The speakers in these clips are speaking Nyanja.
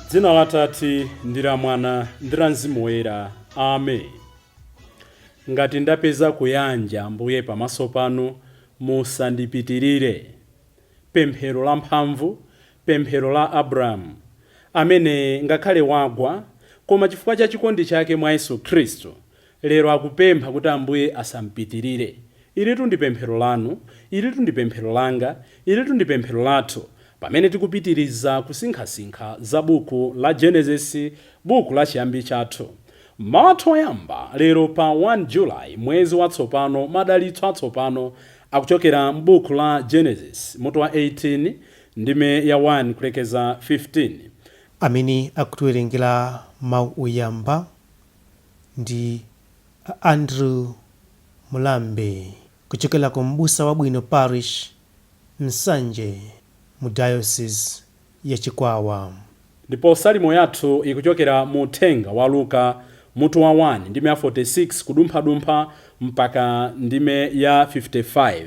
Dzina la Tate ndi la Mwana ndi la Mzimu Woyera. Amen. Ngati ndapeza kuyanja Ambuye pamaso panu, musandipitirire. Pemphero la mphamvu, pemphero la Abrahamu, amene ngakhale wagwa, koma chifukwa cha chikondi chake mwa Yesu Khristu, lero akupempha kuti Ambuye asampitirire. Ilitu ndi pemphero lanu, ilitu ndi pemphero langa, ilitu ndi pemphero lathu, pamene tikupitiriza kusinkhasinkha za buku la Genesis, buku la chiyambi chathu. Mawu oyamba lero pa 1 July, mwezi watsopano, madalitso atsopano akuchokera m'buku la Genesis, mutu wa 18 ndime ya 1 kulekeza 15. Amene akutiwerengera mawu oyamba ndi Andrew Mulambe kuchokera ku Mbusa Wabwino Parish, Msanje, mu Diocese ya Chikwawa. Ndipo salimo yathu ikuchokera mu uthenga wa Luka, mutu wa 1 ndime ya 46 kudumphadumpha mpaka ndime ya 55.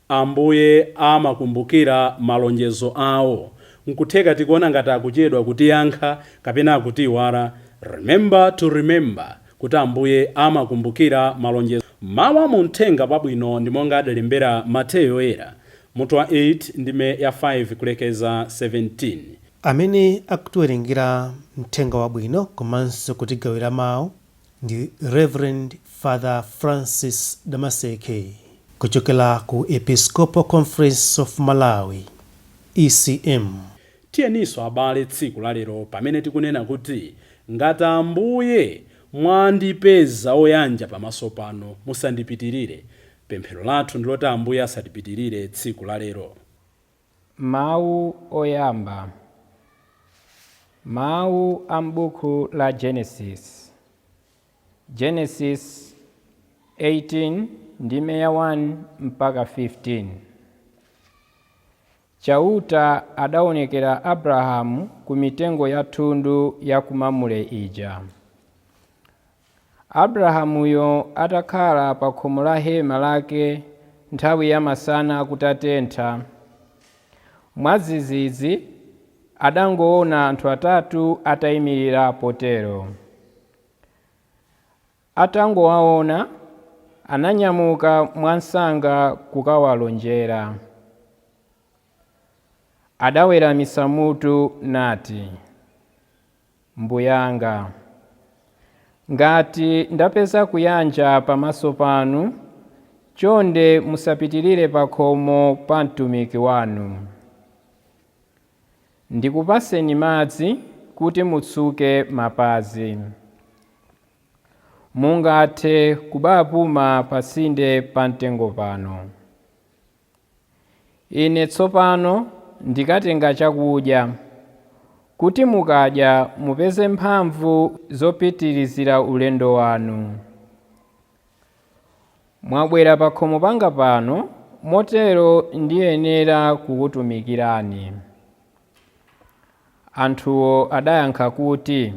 Ambuye amakumbukira malonjezo awo. Nkutheka tikuona ngati akuchedwa kutiyankha kapena akutiwala. Remember to remember kuti Ambuye amakumbukira malonjezo. Mawu mu uthenga wabwino ndi monga adalembera Mateyu Oyera, mutu wa 8 ndime ya 5 kulekeza 17. Amene akutiwerengera uthenga wabwino komanso kutigawira mawu ndi Reverend Father Francis Damaseke kuchokera ku Episcopal Conference of Malawi, ECM. Tiyeniso abale tsiku la lero pamene tikunena kuti ngati Ambuye mwandipeza oyanja pamaso pano, musandipitirire. Pemphero lathu ndiloti Ambuye asatipitirire tsiku la lero. Mawu oyamba. Mawu a m'buku la Genesis. Genesis 18 ndime ya 1 mpaka 15. Chauta adaonekera Abrahamu ku mitengo ya thundu ya ku Mamure ija. Abrahamuyo atakhala pa khomo la hema lake nthawi ya masana kutatentha, mwadzidzidzi adangoona anthu atatu atayimirira potero. Atangowaona, ananyamuka mwansanga kukawalonjera. Adaweramitsa mutu nati, "Mbuyanga, ngati ndapeza kuyanja pamaso panu, chonde musapitirire pa khomo pa mtumiki wanu. Ndikupaseni madzi kuti mutsuke mapazi. Mungathe kubapuma pasinde pa mtengo pano. Ine tsopano ndikatenga chakudya, kuti mukadya mupeze mphamvu zopitirizira ulendo wanu. Mwabwera pa khomo panga pano, motero ndiyenera kukutumikirani." Anthuwo adayankha kuti,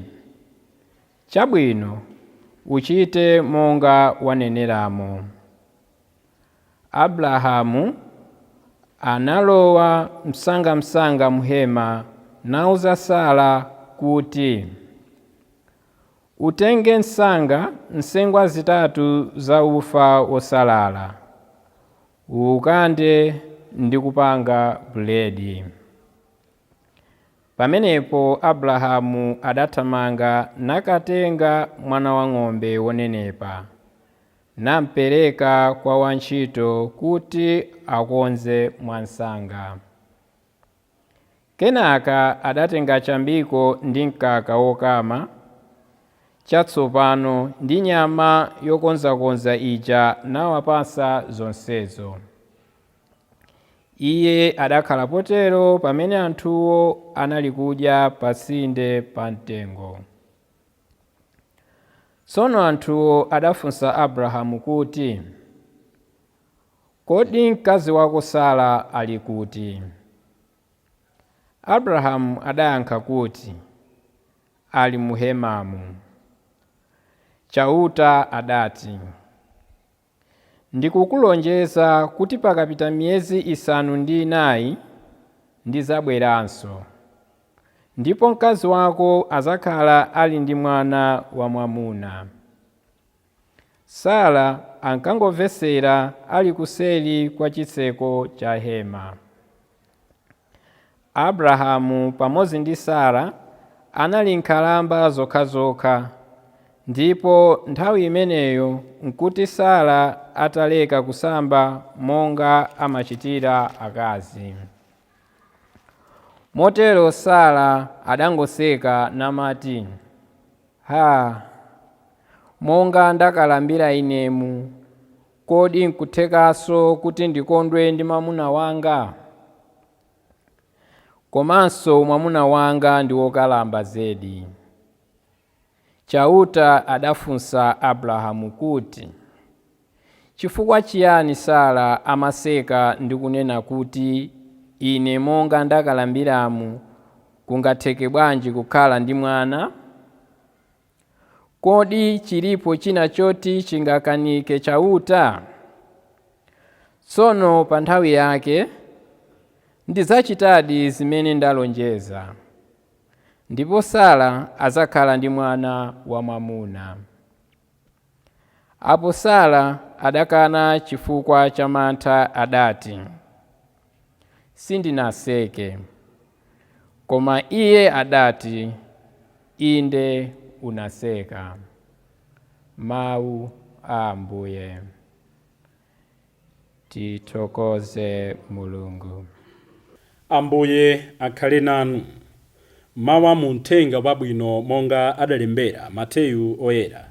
"Chabwino, uchite monga waneneramo." Abrahamu analowa msangamsanga mhema nauza Sara kuti, "Utenge nsanga nsengwa zitatu za ufa wosalala, ukande ndi kupanga buledi." Pamenepo Abrahamu adathamanga nakatenga mwana wang'ombe wonenepa, nampereka kwa wantchito kuti akonze mwansanga. Kenaka adatenga chambiko ndi mkaka wokama chatsopano ndi nyama yokonzakonza ija nawapasa zonsezo. Iye adakhala potero pamene anthuwo anali kudya pasinde pa mtengo. Tsono anthuwo adafunsa Abrahamu kuti, "Kodi mkazi wako Sara ali kuti?" Abrahamu adayankha kuti, "Ali mu hemamu." Chauta adati, ndikukulonjeza kuti pakapita miyezi 9 ndizabweranso, ndipo mkazi wako azakhala ali ndi mwana wamwamuna. Sara ankangomvesera ali kuseri kwa chitseko cha hema. Abrahamu pamodzi ndi Sara anali nkhalamba zokhazokha, ndipo nthawi imeneyo nkuti Sara ataleka kusamba monga amachitira akazi. Motero Sara adangoseka namati, monga ndakalambira inemu, kodi nkuthekanso kuti ndikondwe ndi mwamuna wanga? Komanso mwamuna wanga ndi wokalamba zedi. Chauta adafunsa Abrahamu kuti, chifukwa chiyani Sara amaseka ndi kunena kuti ine monga ndakalambiramu kungatheke bwanji kukhala ndi mwana? Kodi chilipo china choti chingakanike Chauta? Tsono pa nthawi yake ndizachitadi zimene ndalonjeza, ndipo Sara azakhala ndi mwana wamwamuna. Apo Sara adakana chifukwa cha mantha adati, sindinaseke. Koma iye adati, inde unaseka. Mawu a Ambuye. Tithokoze Mulungu. Ambuye akhale nanu. Mawa mu Uthenga Wabwino monga adalembera Mateyu oyera.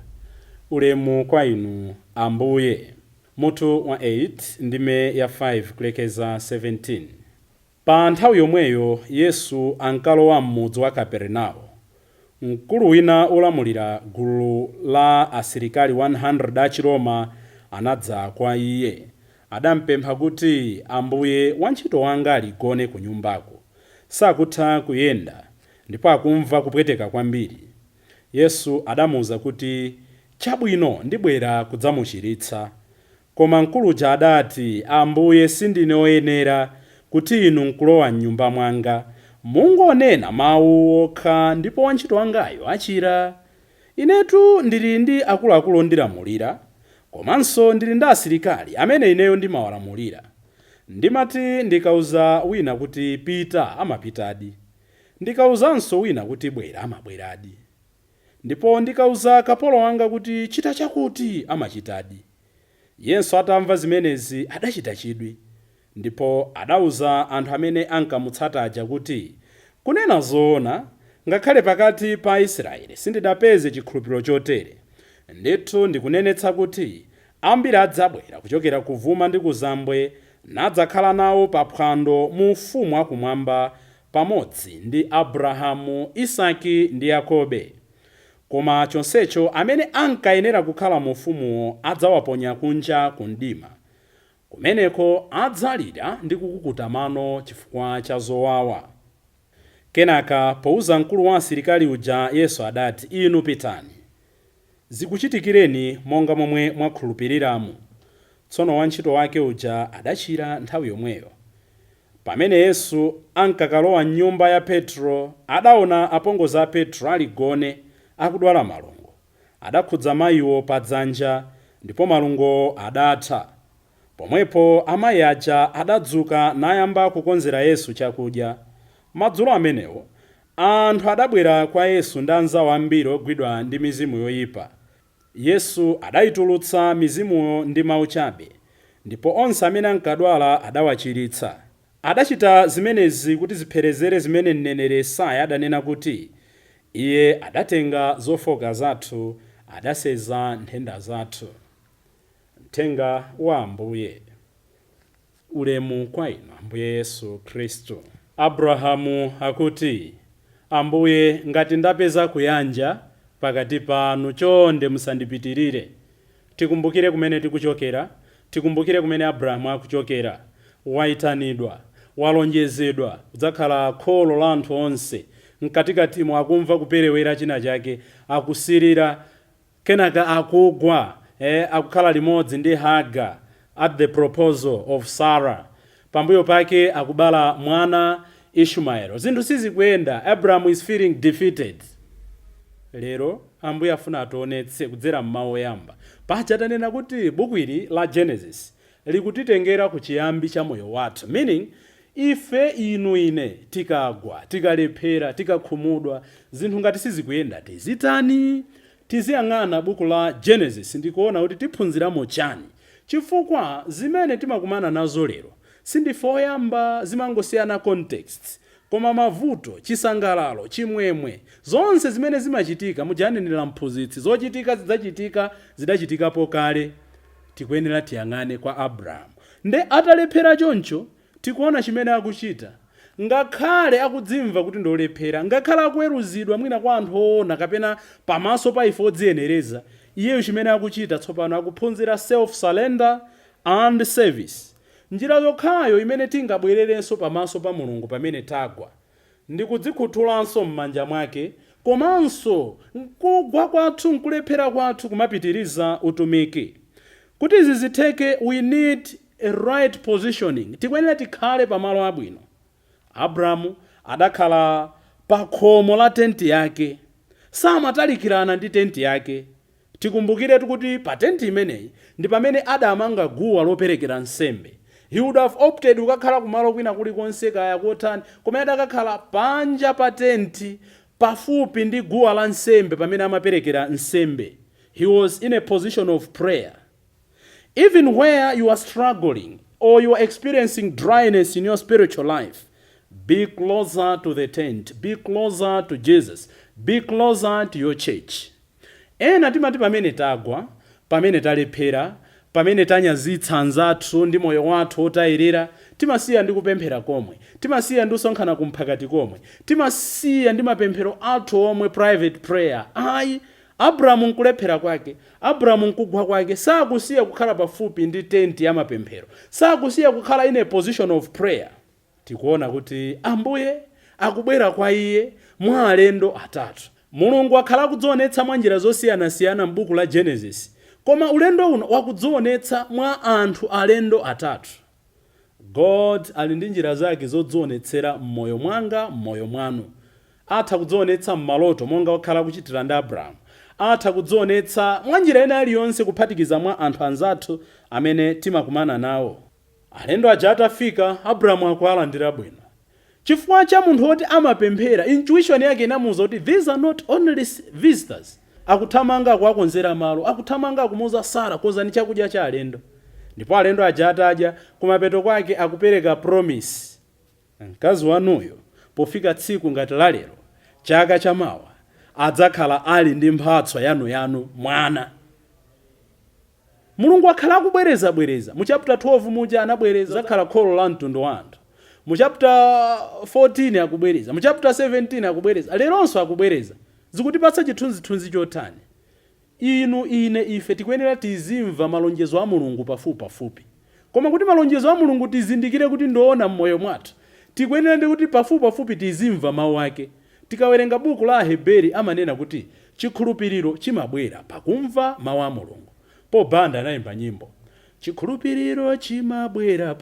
Ulemu kwa inu Ambuye. Mutu wa 8 ndime ya 5 kulekeza 17. Pa nthawi yomweyo Yesu ankalowa m'mudzi wa Kaperenawo. Mkulu wina olamulira gulu la asilikali 100 a Chiroma anadza kwa iye. Adampempha kuti, Ambuye, wantchito wanga aligone ku nyumbako, sakutha kuyenda ndipo akumva kupweteka kwambiri. Yesu adamuwuza kuti, chabwino ndibwera kudzamuchiritsa. Koma mkuluja adati, Ambuye, sindine oyenera kuti inu nkulowa m'nyumba mwanga. Mungonena mawu okha ndipo wantchito wangayo achira. Inetu ndili ndi akuluakulu ondilamulira, komanso ndili ndi asilikali amene ineyo ndimawalamulira. Ndimati ndikauza wina kuti pita, amapitadi. Ndikauzanso wina kuti bwera, amabweradi. Ndipo ndikauza kapolo wanga kuti chita chakuti, amachitadi. Yesu atamva zimenezi adachita chidwi, ndipo adauza anthu amene ankamutsata aja kuti, kunena zoona, ngakhale pakati pa Israeli sindidapeze chikhulupiriro chotere. Ndithu ndikunenetsa kuti ambiri adzabwera kuchokera kuvuma ndi kuzambwe nadzakhala nawo pa phwando mu ufumu wakumwamba pamodzi ndi Abrahamu, Isaki ndi Yakobe. Koma chonsecho amene ankayenera kukhala mu ufumuwo adzawaponya kunja ku mdima. Kumeneko adzalira ndi kukukuta mano chifukwa cha zowawa. Kenaka pouza mkulu wa asilikali uja Yesu adati, inu pitani, zikuchitikireni monga momwe mwakhulupiriramu. Tsono wantchito wake uja adachira nthawi yomweyo. Pamene Yesu ankakalowa m'nyumba ya Petro, adaona apongozi a Petro aligone akudwala malungo. Adakhudza mayiwo pa dzanja, ndipo malungo adatha. Pomwepo amayi aja adadzuka nayamba kukonzera Yesu chakudya. Madzulo amenewo anthu adabwera kwa Yesu ndi anzawo ambiri ogwidwa ndi mizimu yoyipa. Yesu adayitulutsa mizimuyo ndi mawu chabe, ndipo onse amene ankadwala adawachiritsa. Adachita zimenezi kuti zipherezere zimene mneneri Yesaya adanena kuti, iye adatenga zofoka zathu, adaseza nthenda zathu. Uthenga wa Ambuye. Ulemu kwa inu Ambuye Yesu Khristu. Abrahamu akuti, Ambuye, ngati ndapeza kuyanja pakati panu, chonde musandipitirire. Tikumbukire kumene tikuchokera, tikumbukire kumene Abrahamu akuchokera. Waitanidwa, walonjezedwa kudzakhala kholo la anthu onse. Mkatikatimo akumva kuperewera china chake, akusirira kenaka akugwa akukhala limodzi ndi Hagar at the proposal of Sarah. Pambuyo pake akubala mwana Ishmael. Zinthu sizikuyenda. Abraham is feeling defeated. Lero Ambuye afuna ationetse kudzera m'mawu oyamba. Paja tanena kuti buku ili la Genesis likutitengera ku chiyambi cha moyo wathu. Meaning, ife inu ine tikagwa, tikalephera, tikakhumudwa, zinthu ngati sizikuyenda tizitani? Tiziyang'ana buku la Genesis ndikuona kuti tiphunziramo chani. Chifukwa zimene timakumana nazo lero sindife oyamba, zimangosiyana context. Koma mavuto, chisangalalo, chimwemwe, zonse zimene zimachitika mujanenera mphunzitsi, zochitika zidachitikapo kale. Tikuyenera tiyang'ane kwa Abraham. Nde atalephera choncho, tikuona chimene akuchita. Ngakhale akudzimva kuti ndolephera, ngakhale akuweruzidwa mwina kwa anthu oona kapena pamaso pa ife odziyenereza, iyeyo chimene akuchita tsopano akuphunzira self-surrender and service. Njira yokhayo imene tingabwererenso pamaso pa Mulungu pamene tagwa ndi kudzikhutulanso m'manja mwake, komanso kugwa kwathu nkulephera kwathu kumapitiriza utumiki. Kuti izi zitheke, we need a right positioning. Tikuyenera tikhale pamalo abwino. Abrahamu adakhala pa khomo la tenti yake, samatalikirana ndi tenti yake. Tikumbukire kuti pa tenti imeneyi ndi pamene adamanga guwa loperekera nsembe. He would have opted kukakhala kumalo kwina kulikonse kaya kotani, koma adakakhala panja pa tenti pafupi ndi guwa la nsembe pamene amaperekera nsembe. He was in a position of prayer. Even where you are struggling or you are experiencing dryness in your spiritual life, be closer to the tent, be closer to Jesus, be closer to your church. Ena timati pamene tagwa, pamene talephera, pamene tanyazitsa anzathu ndi moyo wathu otayirira, timasiya ndi kupemphera komwe, timasiya ndi kusonkhana kumphakati komwe, timasiya ndi mapemphero athu omwe private prayer. Ayi, Abrahamu nkulephera kwake, Abrahamu nkugwa kwake, sakusiya kukhala pafupi ndi tenti ya mapemphero, sakusiya kukhala in a position of prayer. Tikuona kuti Ambuye akubwera kwa iye mwa alendo atatu. Mulungu akhala kudzionetsa mwa njira zosiyanasiyana m'buku la Genesis, koma ulendo uno wakudzionetsa mwa anthu alendo atatu. God ali ndi njira zake zodzionetsera m'moyo mwanga, m'moyo mwanu. Atha kudzionetsa m'maloto monga wakhala kuchitira ndi Abrahamu. Atha kudzionetsa mwa njira ina iliyonse kuphatikiza mwa anthu anzathu amene timakumana nawo. Alendo aja atafika, Abrahamu akuwalandira bwino. Chifukwa cha munthu woti amapemphera, intuition yake inamuwuza kuti these are not only visitors. Akuthamanga kuwakonzera malo, akuthamanga kumuwuza Sara kozani chakudya cha alendo. Ndipo alendo aja atadya, kumapeto kwake akupereka promise. Mkazi wanuyo pofika tsiku ngati la lero, chaka chamawa, adzakhala ali ndi mphatso yanu mwana. Mulungu akhala akubwereza. Mu chapter 12 muja anabwereza zakhala kholo la mtundu wa anthu. Mu chapter 14 akubwereza, mu chapter 17 akubwereza, leronso akubwereza. Zikutipatsa chithunzithunzi chotani. Inu ine ife tikuyenera tizimva malonjezo a Mulungu pafupi. Koma kuti malonjezo a Mulungu tizindikire kuti ndoona m'moyo mwathu, tikuyenera ndi kuti pafupi tizimva mawu ake. Tikawerenga buku la Aheberi amanena kuti chikhulupiriro chimabwera pakumva mawu a Mulungu. Banda anayimba nyimbo, chikhulupiriro chimabwera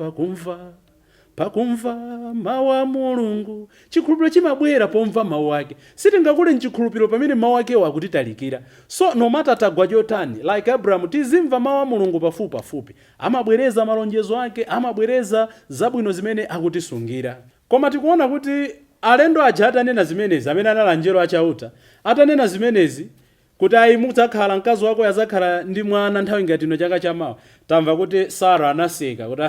pakumva mawu a Mulungu. Chikhulupiriro chimabwera pomva mawu ake. Sitingakule nchikhulupiriro pamene mawu ake akutitalikira. So no matter tagwa chotani, like Abraham, tizimva mawu a Mulungu pafupi. Amabwereza malonjezo ake, amabwereza zabwino zimene akutisungira. Koma tikuona kuti alendo aja atanena zimenezi, amene anali anjelo achauta, atanena zimenezi kuti ayi mudzakhala mkazi wako yazakhala ndi mwana nthawi ngati ino chaka chamawa, tamva kuti Sara anaseka kuti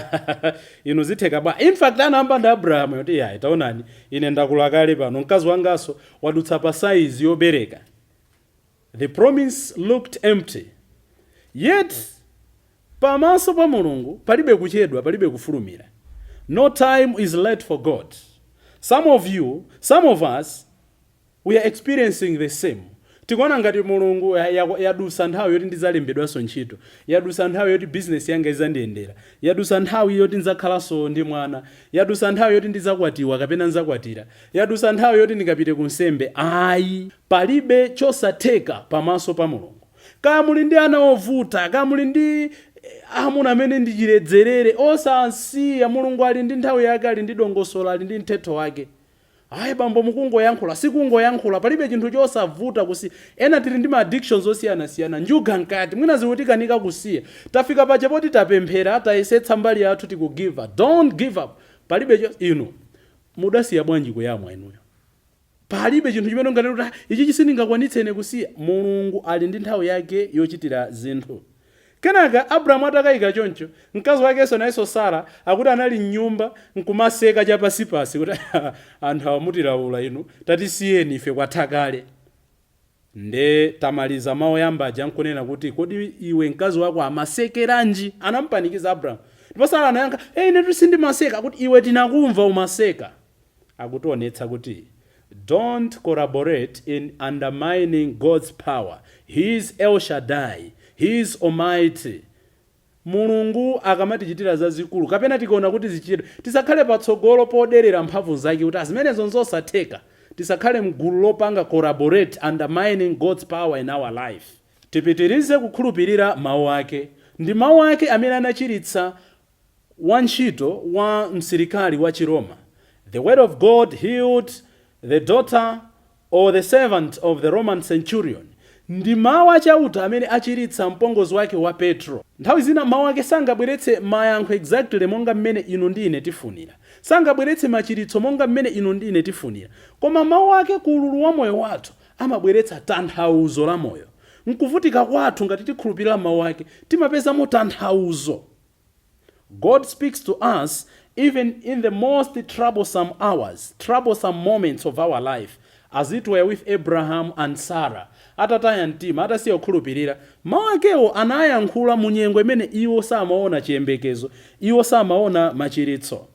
inu zitheka bwa. In fact anayamba ndi Abrahamu kuti yayi taonani ine ndakula kale pano, mkazi wangaso wadutsa pa size yobereka. The promise looked empty. Yet pamaso pa Mulungu palibe kuchedwa, palibe kufulumira. No time is late for God. Some of us, we are experiencing the same. Tikuona ngati Mulungu yadusa nthawi yoti ndizalembedwaso ntchito, yadusa nthawi yoti business yanga izandiyendera, yadusa nthawi yoti ndizakhalanso ndi mwana, yadusa nthawi yoti ndizakwatiwa kapena nzakwatira, yadusa nthawi yoti ndikapite ku nsembe. Ayi, palibe chosatheka pamaso pa Mulungu. kaya muli ndi ana ovuta, kaya muli ndi amuna amene ndi chiledzerere, osansiya. Mulungu ali ndi nthawi yake, ali ndi dongosolo, ali ndi mthetho wake. Ayi bambo mukungoyankhula, sikungoyankhula, palibe chinthu chosavuta kusiya. Ena tili ndi ma addictions osiyanasiyana, njuga nkati, mwina zikutikanika kusiya. Tafika paja poti tapemphera, tayesetsa mbali yathu tikugiva. Don't give up. Palibe inu mudasiya bwanji kuyamwa inuyo. Palibe chinthu chimene ngati kuti ichi chisindingakwanitsene kusiya. Mulungu ali ndi nthawi yake yochitira zinthu. Kenaka Abrahamu atakayika choncho, mkazi wakenso nayenso Sara akuti anali mnyumba nkumaseka chapasipasi kuti anthu awamutilaula inu, tatisiyeni ife kwatha kale. Nde tamaliza mawu yambaja nkunena kuti kodi iwe mkazi wako amasekeranji? Anampanikiza Abrahamu. Ndipo Sara anayankha, ine sindimaseka. Akuti iwe tinakumva umaseka. Akutionetsa kuti don't collaborate in undermining God's power. He is El Shaddai. He is Almighty. Mulungu akamatichitira zazikulu kapena tikaona kuti zichitira, tisakhale patsogolo poderera mphamvu zake kuti zimenezo nzosatheka. Tisakhale mgulu lopanga collaborate undermining God's power in our life. Tipitirize kukhulupirira mawu ake. Ndi mawu ake amene anachiritsa wantchito wa msilikali wa Chiroma. The word of God healed the daughter or the servant of the Roman centurion. Ndi mawu achauta amene achiritsa mpongozi wake wa Petro. Nthawi zina mawu ake sangabweretse mayankho exactly monga mmene inu ndi ine tifunira. Sangabweretse machiritso monga mmene inu ndi ine tifunira. Koma mawu ake ku ululu wa moyo wathu amabweretsa tanthauzo la moyo. Nkuvutika kwathu ngati tikhulupirira mawu ake timapezamo tanthauzo. God speaks to us even in the most troublesome hours, troublesome moments of our life, as it were with Abraham and Sarah. Atataya mtima, atasiya kukhulupirira, mawu akewo anayankhula mu nyengo imene iwo samaona chiyembekezo, iwo samaona machiritso.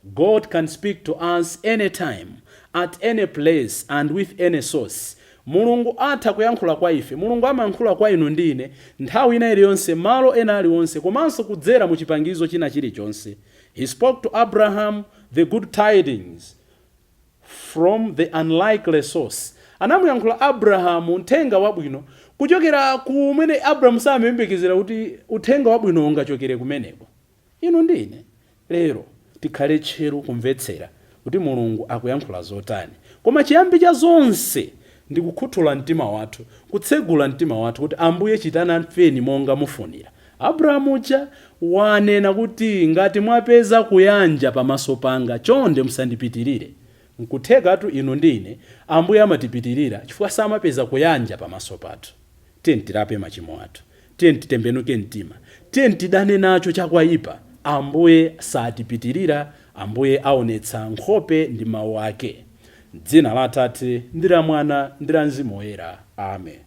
God can speak to us anytime, at any place, and with any source. Mulungu atha kuyankhula kwa ife. Mulungu amayankhula kwa inu ndine nthawi ina iliyonse, malo ena aliwonse, komanso kudzera mu chipangizo china chilichonse. He spoke to Abraham the good tidings from the unlikely source. Anamuyankhula Abrahamu uthenga wabwino kuchokera kumene Abrahamu samembekezera kuti uthenga wabwino ungachokere kumeneko. Inu ndine lero tikhale tcheru kumvetsera kuti Mulungu akuyankhula zotani. Koma chiyambi cha zonse ndi kukhuthula mtima wathu, kutsegula mtima wathu kuti Ambuye chitani feni monga mufunira. Abrahamu uja wanena kuti ngati mwapeza kuyanja pamaso panga chonde musandipitirire. Nkuthekatu inu ndine Ambuye amatipitirira chifukwa samapeza kuyanja pamaso pathu. Tiyeni tirape machimo athu, tiyeni titembenuke mtima, tiyeni tidane nacho chakwaipa. Ambuye satipitirira, Ambuye aonetsa nkhope ndi mawu ake. Dzina la Atate ndi la Mwana ndi la Mzimu Woyera. Amen.